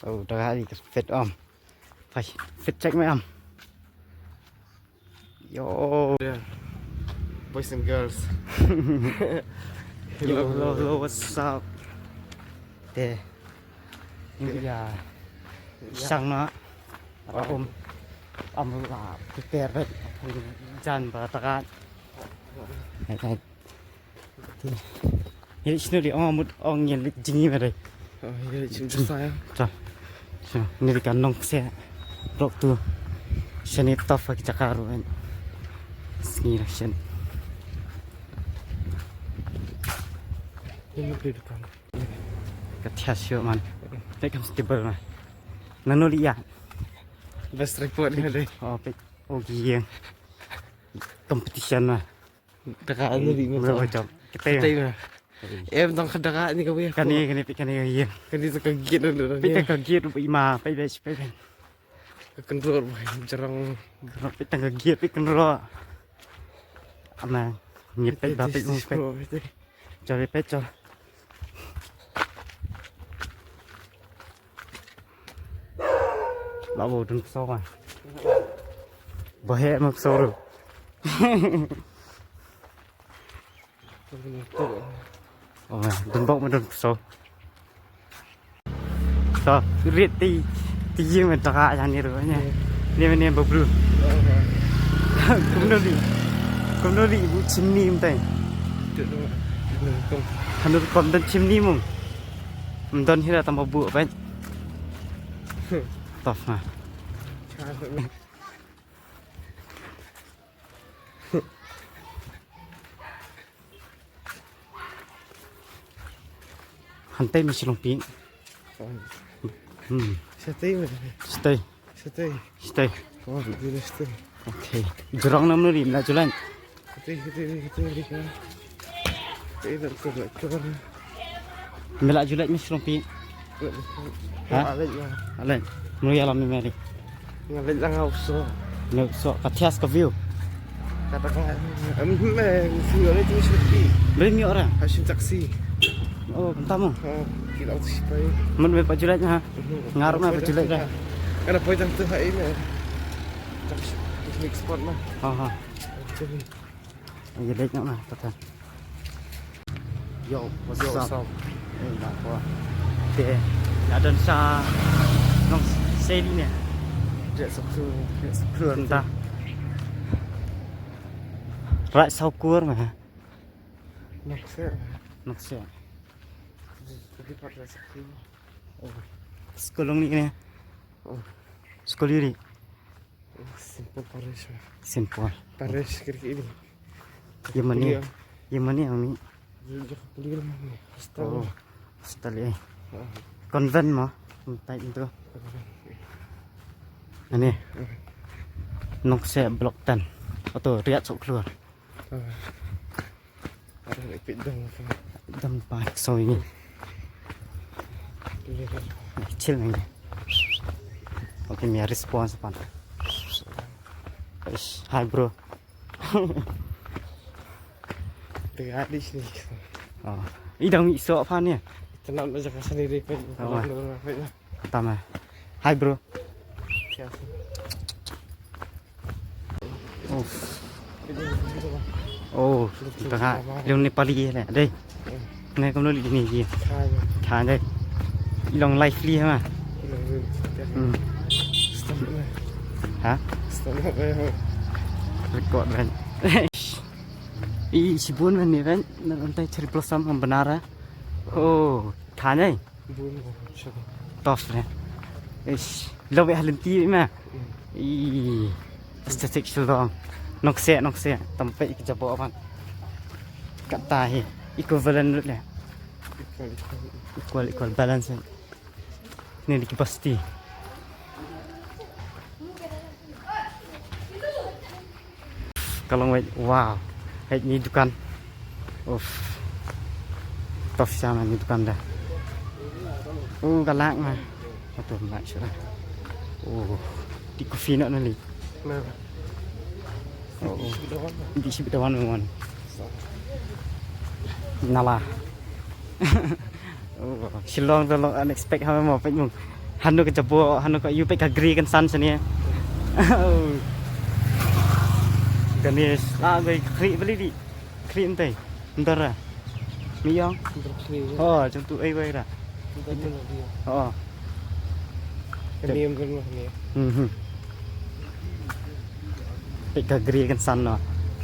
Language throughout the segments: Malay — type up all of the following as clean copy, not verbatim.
Oh, dah hari fit om. Phải fit check mấy om. Yo. Boys and girls. Hello, what's up? Thế. Nhưng bây giờ sang nó om là prepare vậy. Jan và takat. Này. Ini sini dia orang orang yang jinggi mereka. Oh iya, cinta saya. So, ini di kandung saya. Blok tu. Sini tough lagi cakaru kan. Sini lah sini. Ini beli depan. Ketiasio man. Mereka mesti ber man. Nanu lihat. Best report ni ada. Oh giang. Competition mah. Dekat ni di Berapa jam? Kita Tengok. Em tong kedekat ni kau ya. Kan ni giang. Kan dia terkejut dulu. Kita kaget ima, pai bai pai. Kendor jarang. Kita kaget pai kendor. Ama nyepet bapet mumpet. Cari pecah. Lalu dun sâu mà. Bahaya mak sâu rồi. Oh, đừng bốc mà đừng sâu. So, riết ti dương mình taka yang ni rồi nha. Ni bọc bự. Cũng nó đi vụ chim ni mày. Hắn nó còn đơn chim ni mông. Đơn hi là tầm bự vậy. Tough mà. Hắn tay mình lồng pin. Stay. Oh, begini stay. Okay. Jorang nam nu rim na julan. Kita. Tidak keluar. Melak julat mi lồng pin. Hả? Alin. Mu ya lam meri. Ngalit lang ako so. No so katias ka view. Katakan siapa itu seperti. Beri mi orang. Hashim taksi. Oh, tamu. Kila tu siapa? Mun me pa julatnya ha. Ngarap na pa julat dah. Ada poin yang tu hai ni. Mix spot mah. Ha. Julat nak mah tatan. Yo, what's up? Nak apa? Teh. Ada sa nong seli ni. Dia sabtu. Entah. Rak sau kur mah. Nak se. Tapi pada sabtu. Oh. Sekolah ni. Oh. Sekolah ni. Simple Paris. Simple. Paris kira ini. Yang mana ami? Dia beli mana? Oh. Setelah konven mah. Entah itu. Ini. Nok se blok tan. Atau riak sok keluar. Ada ipit dong. Dam pak so ini. Kecil ni. Oke, mi respons pan. Hi bro. Dekat di sini. Oh. Idang iso apa ni? Tenang aja ke sendiri pun. Pertama. Hi bro. Oh, tengah yang Nepali ni. Đây. Này công nô ni gì? Khá đây. Long lively ha. Hả? Record kan. Si bun ni kan nanti cari plusam yang benar. Oh, khanya. Tough ni. Lebih halenti mah. Estetik sedang. Nok se sampai ke jabok apa. Kat tahi equivalent lah. Equal balance. Ni pasti. Kalau wow, ini dukan. Tough sama ni dukan dah. Galak mah. Betul mak sudah. Di kopi nak ni. Di sini tawan memang. Nalah. Shillong tolong unexpected hama mo pe mong hanu ke jabo hanu ko yu pe kagri kan san sini. Ganesh la gai kri beli di. Kri entai. Ndara. Miyong. Oh, trong tụ ấy vậy ra. Oh. Cái niêm cái mà niêm. Pe kagri kan san no.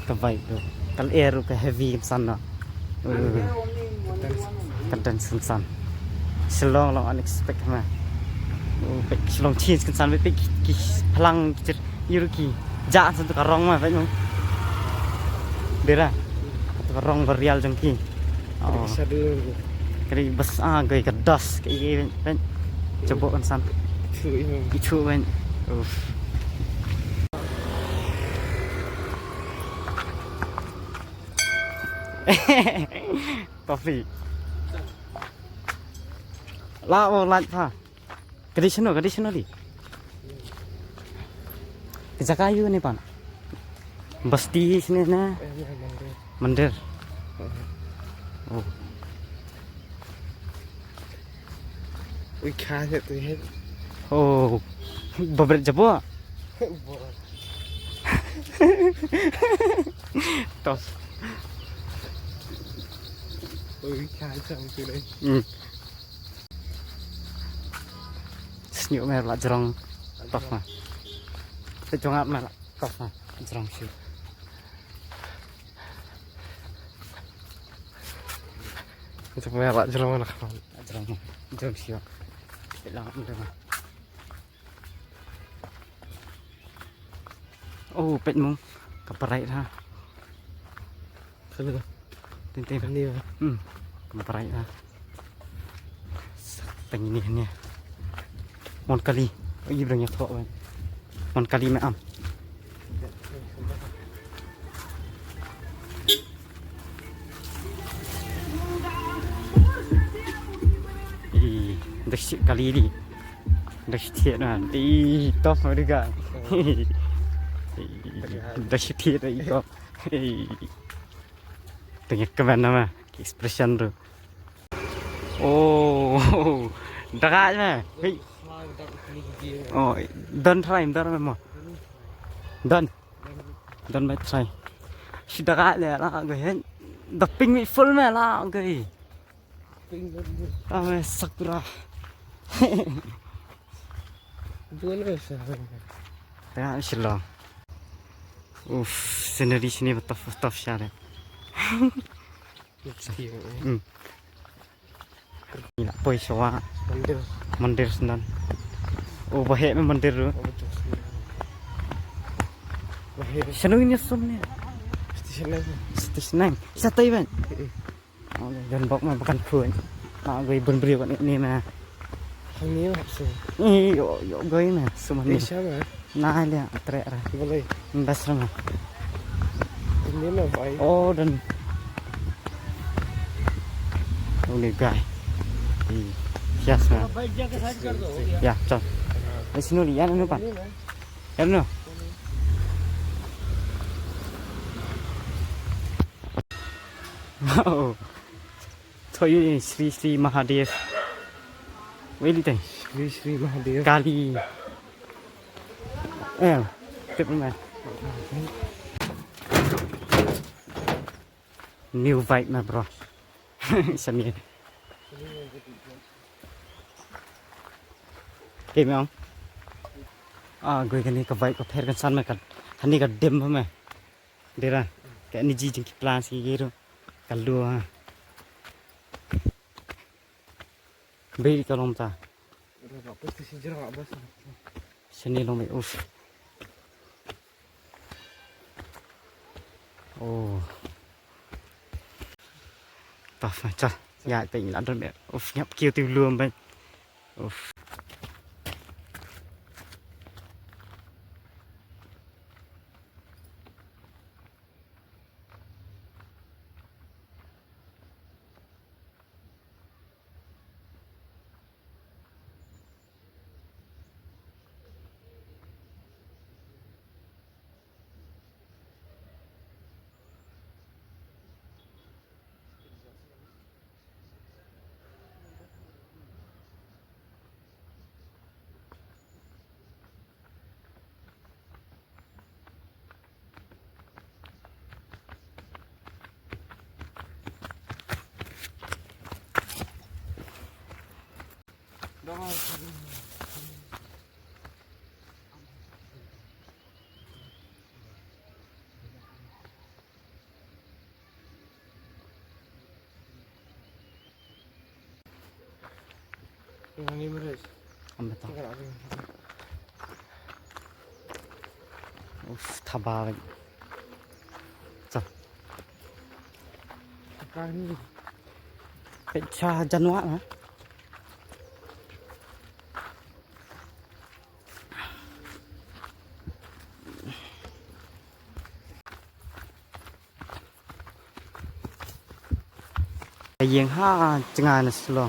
Ka vai do. Kal air ka heavy kan san no. Kan san. Shillong long unexpected hama. Pe Shillong change kan san pe phalang yuruki. Ja san to ka rong ma vậy mong. Dera. To rong real jong ki. Oh. Cái bus cái das cái bên coba kan san itu ben coffee la mau lanjut ha ke sini di ke Jakayu nih pan bus di sini nah mandir oh Ui khá thật tôi hết. oh beberapa jabo tos Ui khá chẳng từ đây. Senyum merah jerong tos mah sejongat merah tos mah jerong sih Itu merah jelas mana kan. jerong sih lang udah mah oh pet mong kaparai ha Kan itu. tintin Kan dia. kaparai ha penginiannya mon kali oh berang yak thok ban mon kali me am Desi kali ini desi nah di top mereka desi tiada itu tengok ke mana mah expression tu oh dekat mah oh dan try mah dan mai try si dekat le lah cái the pink full mah lah cái ame sakura Boleh sah. ya Shillong scenery sini betul syarif ini nak poi sawa mandir senan oh bahaya me mandir tu sanu ini somnya station satai ban dan bok mah bukan phun nak gue beri kan ini mah Hàngนี้là sổ. yo gue mah semua ni Sao mà? nah dia trek ra Boleh. bas mah Hàngนี้là vậy. oh dan ini guys yes mah ya chal di sini lihat anu pak anu oh thôi Sri Mahadev Weli teh Sri Mahadev. kali tiếp mà new vibe mà bro sân kìm không gue cái này cái vibe cái pher cái sân mà cái này cái đêm thôi mà đây ra cái này gì cái plan gì gitu cái lúa beli kalau ta Pasti si jerak bas. sini long mày oh tập phải chắc dạ tỉnh là đơn mẹ nhập kêu tiêu lương bên Đó. Yang ini beres. Ambil tau. Tinggal lagi. Tabah lagi. Cok. Sekarang ini. Pecah Januak lah. Yang ha jangan slow.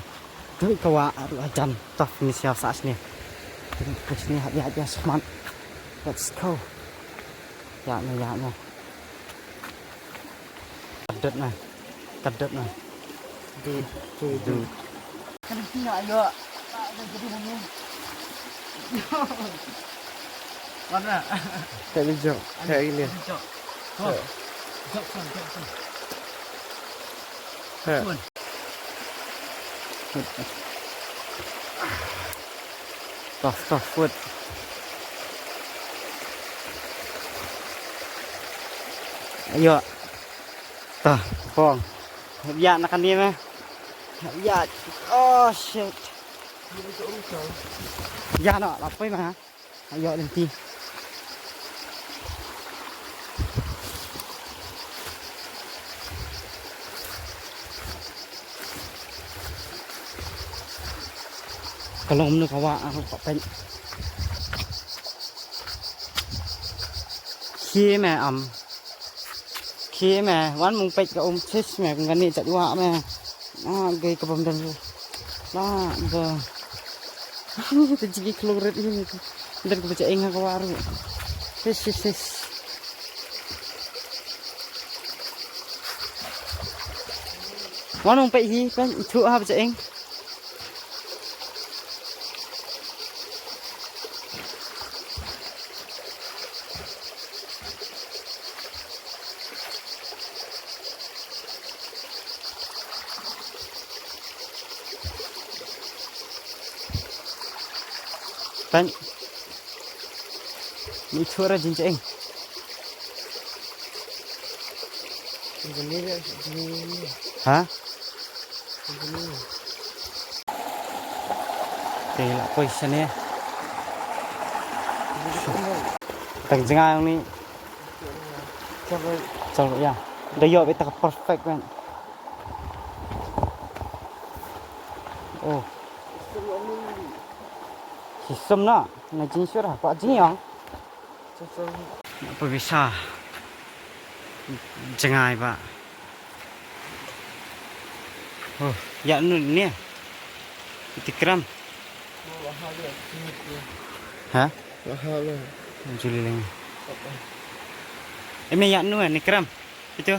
Tapi kawa ajan toh ini siap saat ni. Terus ni hati-hati semangat. Let's go. Ya no. Kadet nah. Du. Kan sini ayo. Tak jadi nanya. Mana? Kayak hijau. Kayak ini. Jok. Jok. Kayak. Tough foot. Ayo. Tah, pong. Ya nak ni mah. Ya. Oh shit. Ya nak apa mah? Ayo nanti. Kalau menurut kawan aku tak pen. Khi mà quán mùng pek cái chết mà con gần đây chạy qua mà gây cái bom đâm đó giờ tự chỉ keluar ini dan aku baca enggak ke waru sis quán mùng pek hi kan itu apa baca eng Pan ni thura jinjeng Ini. hả Ini. thì là position này tầng jangan ni coba ya dah yo beta perfect kan oh sistem nak jin syurah pak jin yang apa bisa jangan pak oh ya ni tikram hả Mahal lah. Juli lagi ini ya nu ni kram itu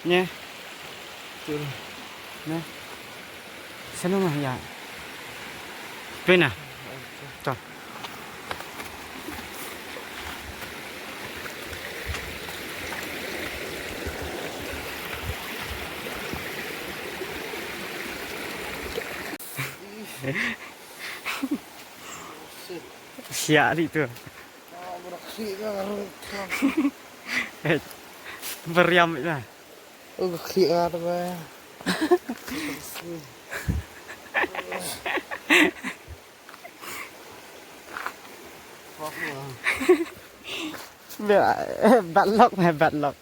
nya Betul. nah sana mah ya pena Tuh. Siap itu. Beraksi kan. Beriam itu. Oh, kaki ada bah. Bad luck mà bad luck.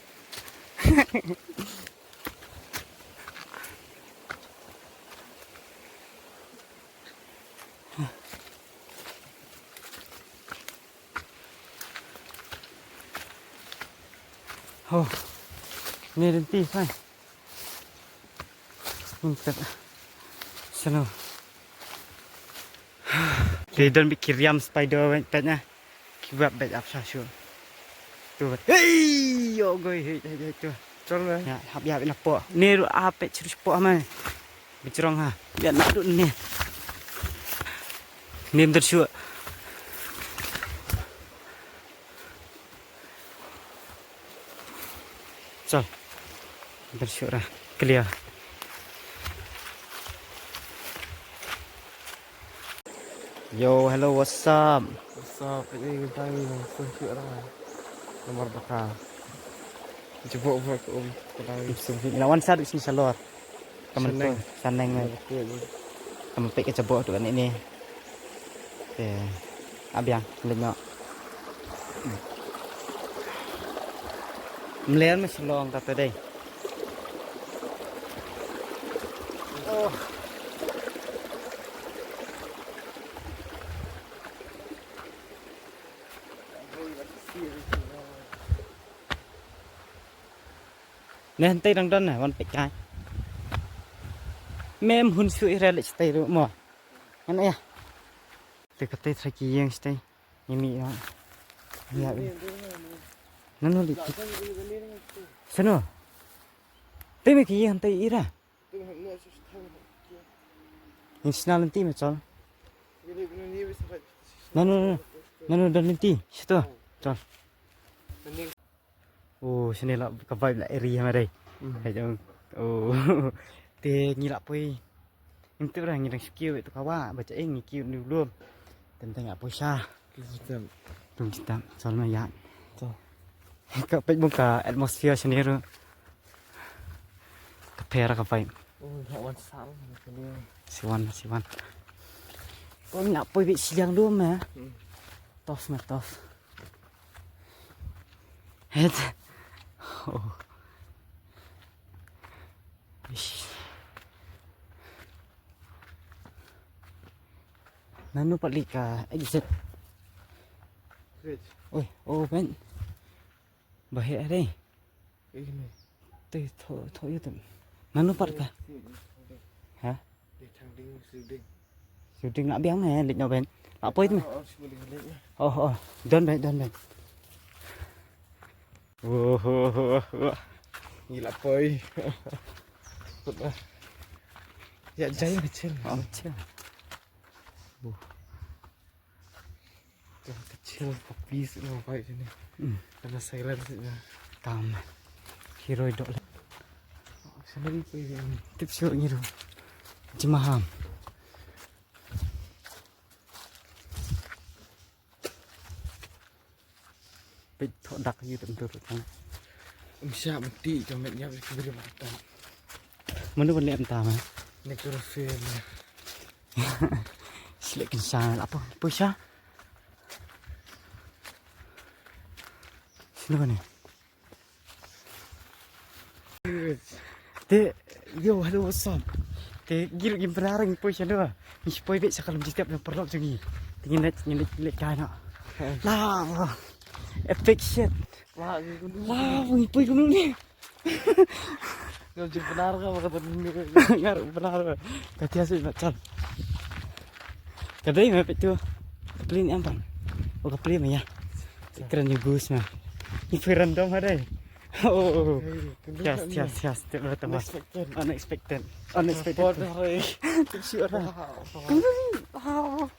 Oh, ini nanti fine. Untuk sana. Dia dan bikin riam spider petnya. Kibab bet apa sih? Tuh. Hei, yo goy, hei tuh. Tròn này. Ya, hab ya nak po. Ni ru apa cerus po amai. Bicerong ha. Biar nak duduk ni. Ni bentar syuk. Chal. Bentar syuk dah. Clear. Yo, hello, what's up? Stop, ini kita ini susu orang nomor bakal. Jebok buat ketahui. Ilawan sa di sini salor. Kaman Saneng. to, saneng na. Kaman pe ka jabo to ini. Abiang lenyo. Melian mas long ta today. Oh. Nè tay đang đón này con bị cái mềm hun sủi ra lại tay rồi mà anh ấy từ cái tay thay kia yang tay như mì nó nhà nó đi sao nữa tay mấy kia tay ít à nhưng sao lên tim mà cho nó đâm lên tim sao cho oh sini lah kabai lah area mana đây thấy không oh thì như là pui em tự rằng như là skill itu kawa baca ini skill ni belum tentang apa sah tung kita soalnya ya ke pek buka atmosphere sini ru ke pera kabai siwan oh nak pui bit siang dulu mah tof mah tof head oh nanu palika exit ôi ô bên bahaya đây thôi thôi itu nanu palika hả syuting nak biang này lịch nhau bên apa itu oh đơn bên Gila boy. Ya jaya kecil. Oh kecil. Kecil kopi semua baik sini. Karena silent saja. Tam. Hero dok. Sini boy. Tip show ni tu. Jemaham. Bit thọ đặc như tentu kan. Siap mati cho mẹ nhau cái video mà. Mana boleh entah mah. Necrofil. Silek kensan apa? Pusha. Sino ni? Te yo hello what's up? Te gil gim perarang pusha doa. Ni spoil bet sakalam setiap yang perlu jangi. Tingin let kai nak. Lah. Epic shit. Wah, ni puy kuno ni. Kau jadi benar kau kata ini. Ngar benar. Kati asyik macam. Kadai mah tu. Kapelin apa? Oh kapelin mah ya. Keren ni bus mah. Ni random ada. Oh. Yes. Tiba tiba. Unexpected. Sure.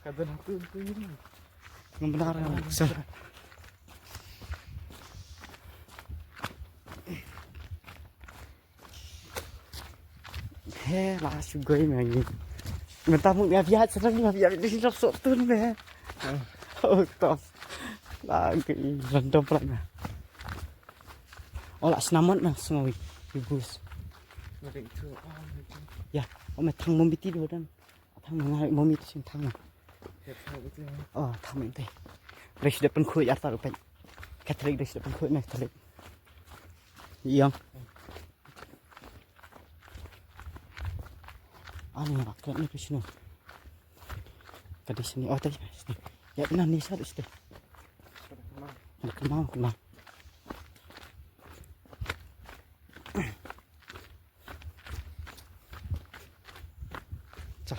Kata aku ini. Benar. So. He lah sugoi mày người ta muốn nghe viết sao nó viết đi nó sợ tuôn mẹ top là cái random plan mà olah senaman mah semua bagus ya mày thằng mông biti dulu dan thằng mengarik mông itu sing thằng oh thằng mình teh dari sudah penkhuit ya tahu pen Catholic dari sudah penkhuit mah Catholic iya Ani nak kena ni ke sini. Tadi sini. Oh tadi sini. Ya benar ni satu sini. Kemau. Cah.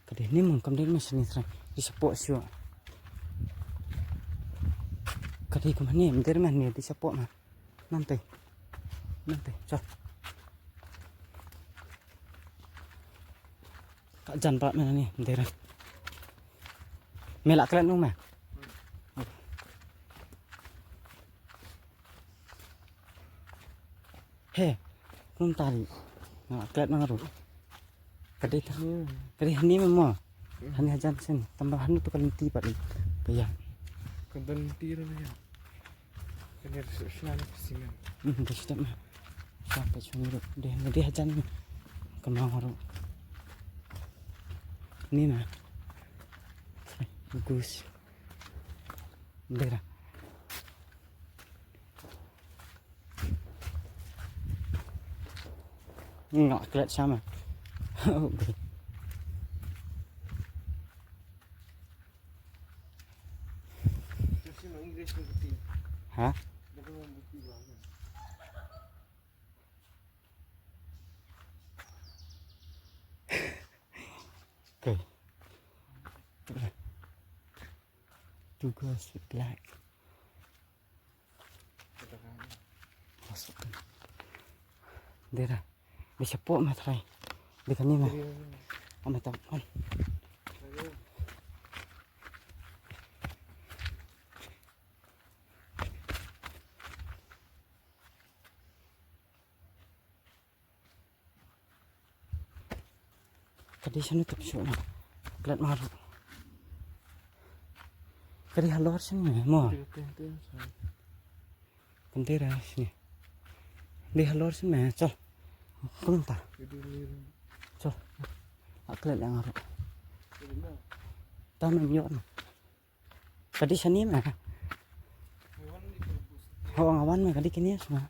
Tadi ni mungkin dia masih ni terang di support sio. Kadi ko man ni, hindi man ni di support mah. Nanti. Cah. Kak jan pak mana ni, hindi rin. Melak kalian nung mah. Hei, belum tali. Nggak kelihatan ngaruh. Kadih tahu. Kadih ini memang. Hani hajan sen. Tambahan itu kali tipat ni. Bayar. Kedan tir ya. Kedan susunan pesingan. Dah sudah mah. Sampai cuma itu. Dia hajan. Kemang ngaruh. Ini mah. Bagus. Dah. Nggak kelihatan sama. Oke. Terus ini Inggris bukti. Hah? Bukan bukti banget. Oke. Two girls with black. Masukkan. Dia bisa pok mah try. Dia kan ni mah. Amai tak on. Kadi sana tak syuk nak. Kelat maru. Kadi halor sini mah. Pentera sini. Di halor sini col. Kung ta. Col. Aklet yang ngaruh. Tahu memang. Kadi sini mah. Ho ngawan mah kadi kini semua.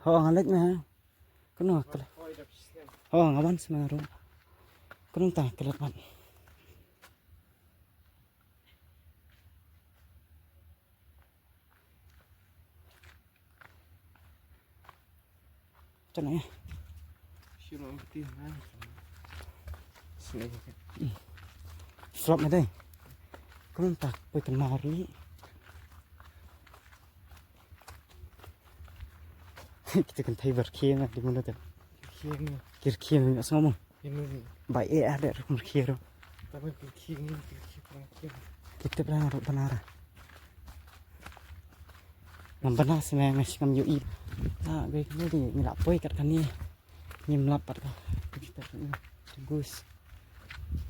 Ho ngalet mah. Kuno aklet. Ho ngawan semua ru. Kung ta kelet man. Chân này Siêu nó bukti mana? Sini. flop này đây không tạc với cần màu đi kita kan thấy vật kia mà đi mua được Kian. kia mình sẽ ngomong Ini. bảy ada vật kia rồi Tapi kian perang kian. kita pernah naruh benar ngam benar sebenarnya masih ngam yui ah gue ini di milap poy kat kan ni nyim lapat kah kita ini bagus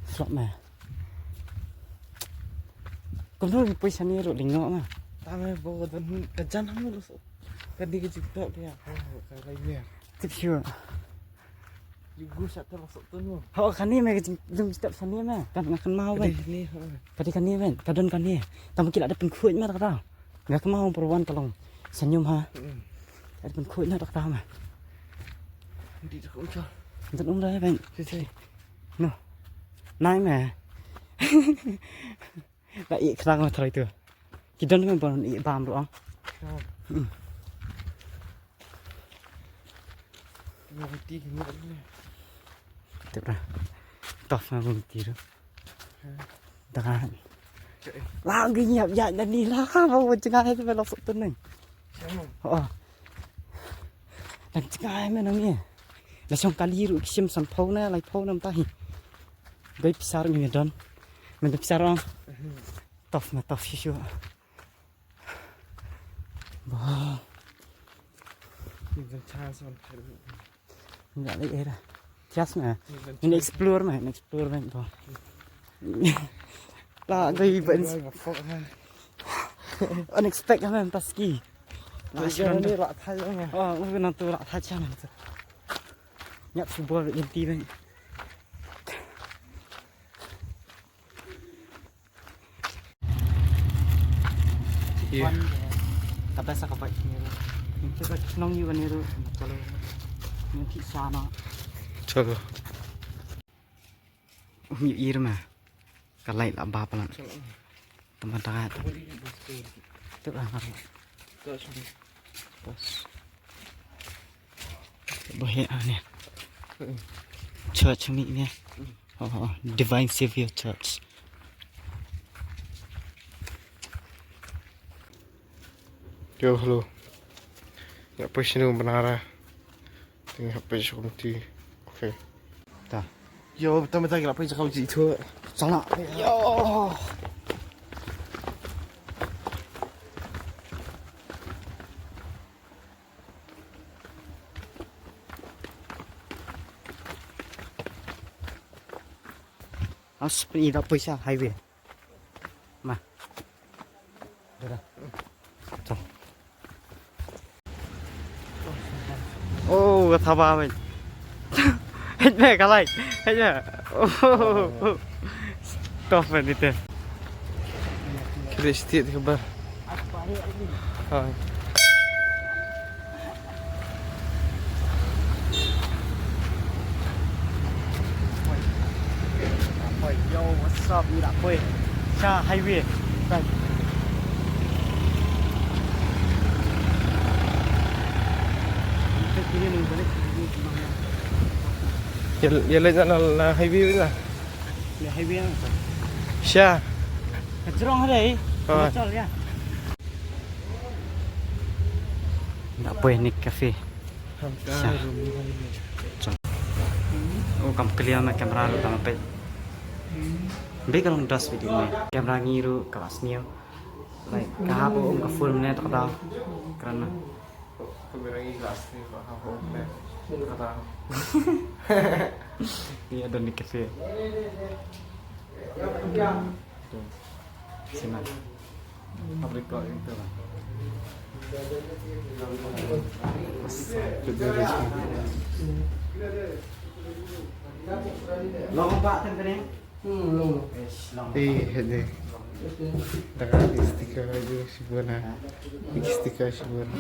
flop mah con thôi poy sani rồi đỉnh ngọ mà Tapi bawa dan kejan kamu lu. Tadi kecipta dia. Oh, kalau ini. tiếp chưa Juga satu masuk tuh. họ kan ni mày dùng step sani mà kan ngakan mau Tadi kan ini. tadi kan ni kan kadon kan ni tamu kira ada penkuat mah tak tahu nggak mau perwan tolong senyum ha ada penkuat nak tak tahu mah Di dekat ucap. untuk umrah ya ben Sisi. no nai mah lại ý khang mà thời tur kita ni memang ý bam rồi ang Mau bukti gimana? tiếp ra top mà vùng tí rồi ta lao cái nhịp dạy là đi lao vào chân ai thì phải lọc sụt tuần này đằng chân ai mà nó nghe là trong kali rồi xem sẵn phâu nè lại phâu nằm tay gây pisa rồi mình đơn mình được pisa rồi top mà top xíu wow Ini chance on. mình đã lấy ra just mà mình explore mà thôi là gây bệnh unexpected mà ta ski Bây giờ ini lak thay rồi nha. cái nào tôi lại thay chăng này nhặt football được yên tim đấy tapi saya kapai ni tu, kita senang juga ni tu, kalau ni pizza na, Coba. ir mah, kalau lah bapa lah, teman tangan, tu lah kan, bos, boleh ni, church ni ni, Divine Savior Church. Yo, halo. Ya, apa sih ni benar? Tengah apa sih bukti? Okay. Ta. Yo, betul-betul apa sih kau jitu? Salah, yo. seperti tak bisa highway. Mah. Dah. Tuh. Oh, kata apa men? Hejme kalai. Hejme. Oh. Stop men itu. Kira sedikit kabar. Hai. Yo, what's up? Ni tak boleh. Cha highway. Right. Kiri ni balik. Ya le na highway lah. Ni highway ni. Sya. Kejrong ada eh. Ah. Betul ya. Tak boleh ni kafe. Oh, kamu clear na kamera lu tama pe. Be kalau das video ni. Kamera ngiru kelas ni. Like kahap ka full minute tak tahu. Kerana Kamera ini gas ni apa kata. ni ada ni kafe. Sini. Public kau itu lah. Long pak tempat ni? Long. Long. Ini. Dekat stiker aja si Bona. Stiker si Bona.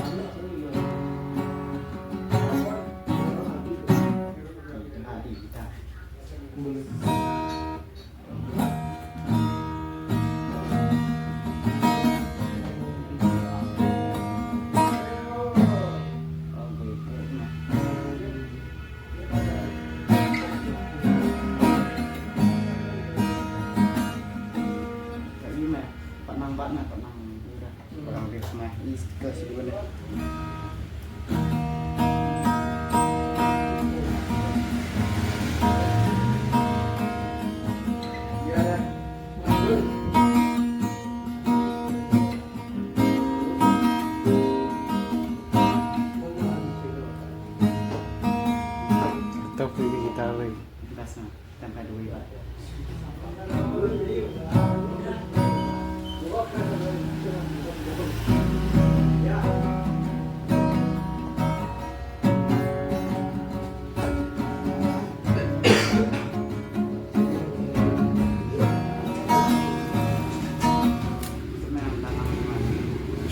Kita pilih gitar lagi. Biasa tempat dulu ya.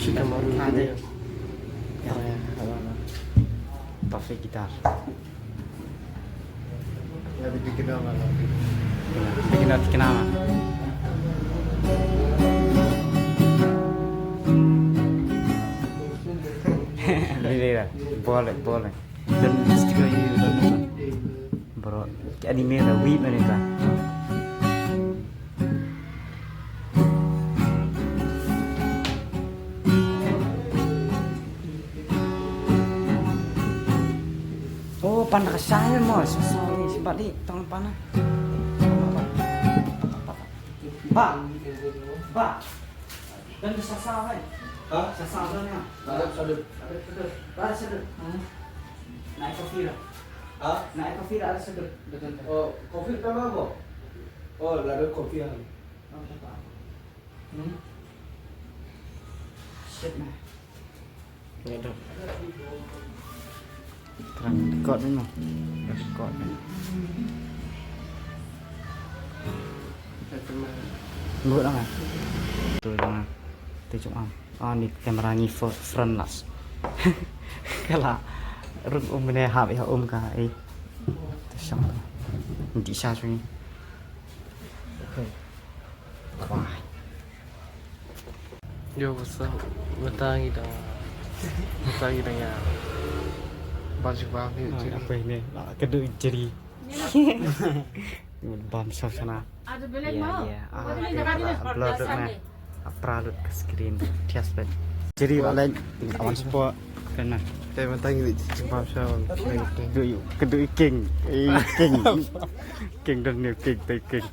Sudah mau ada. Ya, Taufik gitar. Ya dibikin nama Bikin nanti kenapa? Boleh, boleh. Dan stiker ini udah nonton. Bro, anime dah web ni kan. Oh, panah saya mas. Sorry, sebab ni tangan panah. Pak. Dan sasar kan? Hah? Sasar kan ya? Sadut. Ada sadut. Naik kopi dah. Hah? Naik kopi dah ada sadut. Oh, kopi tambah apa? Oh, ada kopi yang. Shit nah. Ya dah. Terang dekat ni mah. Dekat ni. Ngut dah kan? Tu jangan. Tu cuma. Ni kamera ni front las. Kalau rung ni hab ya ka eh. Tu sang. Di sa sini. Wah. Yo, what's up? Bertangi dah ya. Baju bagus. Apa ini? Kedua jeri. Bam sana. Ada belek mau. Upload na. Upload ke screen. Tias bet. Jadi lain awan sport kena. Saya bertangi di jumpa siapa? Kedua king. King. King dan new king tay king.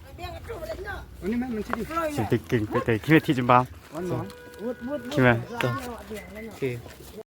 Ini memang mencuri. Jadi king tay. Kita ti jumpa. Gimana? Okay.